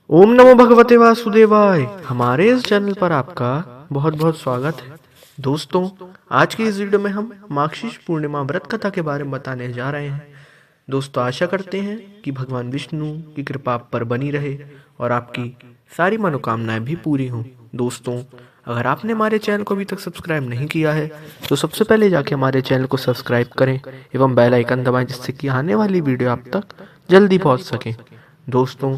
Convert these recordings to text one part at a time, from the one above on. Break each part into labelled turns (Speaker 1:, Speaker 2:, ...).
Speaker 1: ओम नमो भगवते वासुदेवाय। हमारे इस चैनल पर आपका बहुत बहुत स्वागत है। दोस्तों, आज की इस वीडियो में हम मार्गशीर्ष पूर्णिमा व्रत कथा के बारे में बताने जा रहे हैं। दोस्तों, आशा करते हैं कि भगवान विष्णु की कृपा आप पर बनी रहे और आपकी सारी मनोकामनाएं भी पूरी हों। दोस्तों, अगर आपने हमारे चैनल को अभी तक सब्सक्राइब नहीं किया है तो सबसे पहले जाके हमारे चैनल को सब्सक्राइब करें एवं बेल आइकन दबाएं, जिससे कि आने वाली वीडियो आप तक जल्दी पहुंच सके। दोस्तों,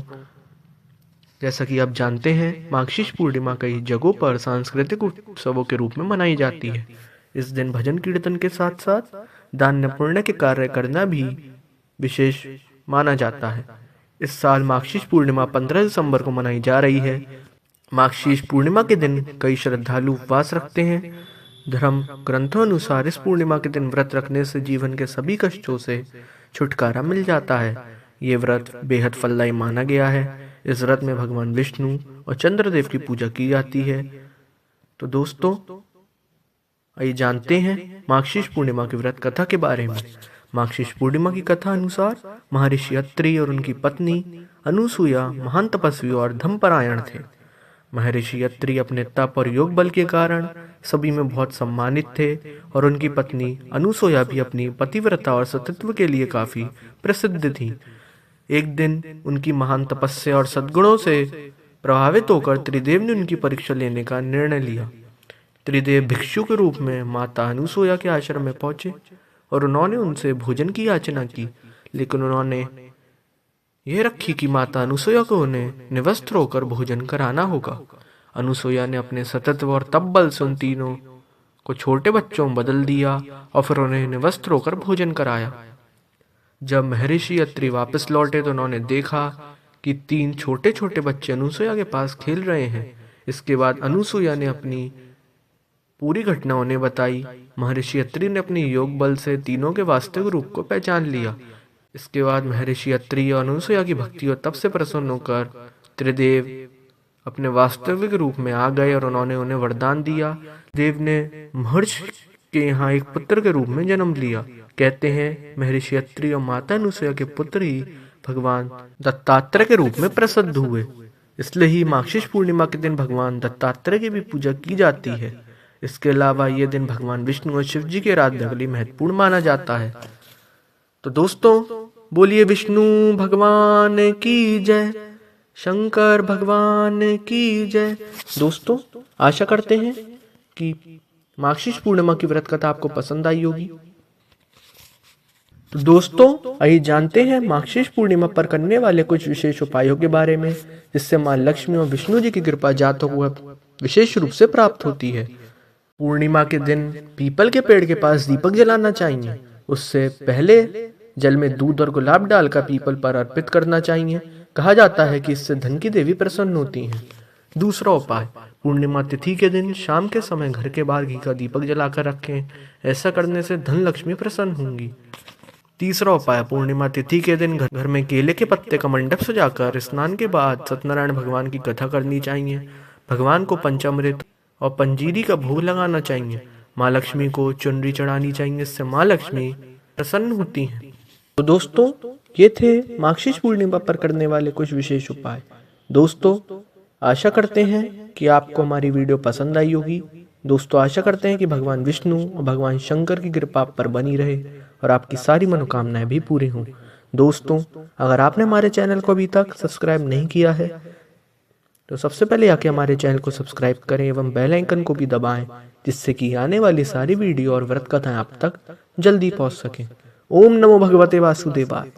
Speaker 1: जैसा कि आप जानते हैं, मार्गशीर्ष पूर्णिमा कई जगहों पर सांस्कृतिक उत्सवों के रूप में मनाई जाती है। इस दिन भजन कीर्तन के साथ साथ दान पुण्य के कार्य करना भी विशेष माना जाता है। इस साल मार्गशीर्ष पूर्णिमा 15 दिसंबर को मनाई जा रही है। मार्गशीर्ष पूर्णिमा के दिन कई श्रद्धालु उपवास रखते हैं। धर्म ग्रंथों अनुसार इस पूर्णिमा के दिन व्रत रखने से जीवन के सभी कष्टों से छुटकारा मिल जाता है। ये व्रत बेहद फलदायी माना गया है। इस व्रत में भगवान विष्णु और चंद्रदेव की पूजा की जाती है। तो दोस्तों, आइए जानते हैं मार्गशीर्ष पूर्णिमा की व्रत कथा के बारे में। मार्गशीर्ष पूर्णिमा की कथा अनुसार महर्षि अत्रि और उनकी पत्नी अनुसुईया महान तपस्वी और धर्मपरायण थे। महर्षि अत्रि अपने तप और योग बल के कारण सभी में बहुत सम्मानित थे और उनकी पत्नी अनुसुईया भी अपनी पतिव्रता और सतीत्व के लिए काफी प्रसिद्ध थी। एक दिन उनकी महान तपस्या और सद्गुणों से प्रभावित होकर त्रिदेव ने उनकी परीक्षा लेने का निर्णय लिया। त्रिदेव भिक्षु के रूप में माता अनुसुईया के आश्रम में पहुंचे और उन्होंने उनसे भोजन की याचना की, लेकिन उन्होंने यह रखी कि माता अनुसुईया को उन्हें निवस्त्र होकर भोजन कराना होगा। अनुसुईया ने अपने सतत्व और तप बल से उन तीनों को छोटे बच्चों में बदल दिया और फिर उन्हें निवस्त्र होकर भोजन कराया। जब महर्षि अत्रि वापस लौटे तो उन्होंने देखा कि 3 छोटे छोटे बच्चे अनुसुईया के पास खेल रहे हैं। इसके बाद अनुसुईया ने अपनी पूरी घटना उन्हें बताई। महर्षि अत्रि ने अपने योग बल से तीनों के वास्तविक रूप को पहचान लिया। इसके बाद महर्षि अत्रि और अनुसुईया की भक्ति और तप से प्रसन्न होकर त्रिदेव अपने वास्तविक रूप में आ गए और उन्होंने उन्हें वरदान दिया। देव ने महर्षि के यहाँ एक पुत्र के रूप में जन्म लिया। कहते हैं महर्षि अत्रि और माता अनुसुईया के पुत्र ही भगवान दत्तात्रेय के रूप में प्रसिद्ध हुए। इसलिए ही मार्गशीर्ष पूर्णिमा के दिन भगवान दत्तात्रेय की भी पूजा की जाती है। इसके अलावा ये दिन भगवान विष्णु और शिव जी के आराधना के लिए महत्वपूर्ण माना जाता है। तो दोस्तों, बोलिए विष्णु भगवान की जय, शंकर भगवान की जय। दोस्तों, आशा करते हैं कि मार्गशीर्ष पूर्णिमा की व्रत कथा आपको पसंद आई होगी। तो दोस्तों, आइए जानते हैं मार्गशीर्ष पूर्णिमा पर करने वाले कुछ विशेष उपायों के बारे में, जिससे मां लक्ष्मी और विष्णु जी की कृपा जातकों को विशेष रूप से प्राप्त होती है। पूर्णिमा के दिन पीपल के पेड़ के पास दीपक जलाना चाहिए। उससे पहले जल में दूध और गुलाब डालकर पीपल पर अर्पित करना चाहिए। कहा जाता है कि इससे धन की देवी प्रसन्न होती हैं। दूसरा उपाय, पूर्णिमा तिथि के दिन शाम के समय घर के बाहर घी का दीपक जलाकर रखें। ऐसा करने से धन लक्ष्मी प्रसन्न होंगी। तीसरा उपाय, पूर्णिमा तिथि के दिन घर में केले के पत्ते का मंडप सजाकर स्नान के बाद सत्यनारायण भगवान की कथा करनी चाहिए। भगवान को पंचामृत और पंजीरी का भोग लगाना चाहिए। माँ लक्ष्मी को चुनरी चढ़ानी चाहिए। इससे माँ लक्ष्मी प्रसन्न होती हैं। तो दोस्तों, ये थे मार्गशीर्ष पूर्णिमा पर करने वाले कुछ विशेष उपाय। दोस्तों, आशा करते हैं कि आपको हमारी वीडियो पसंद आई होगी। दोस्तों, आशा करते हैं कि भगवान विष्णु और भगवान शंकर की कृपा आप पर बनी रहे और आपकी सारी मनोकामनाएं भी पूरी हों। दोस्तों, अगर आपने हमारे चैनल को अभी तक सब्सक्राइब नहीं किया है तो सबसे पहले आके हमारे चैनल को सब्सक्राइब करें एवं बेल आइकन को भी दबाएं, जिससे कि आने वाली सारी वीडियो और व्रत कथाएं आप तक जल्दी पहुंच सकें। ओम नमो भगवते वासुदेवाय।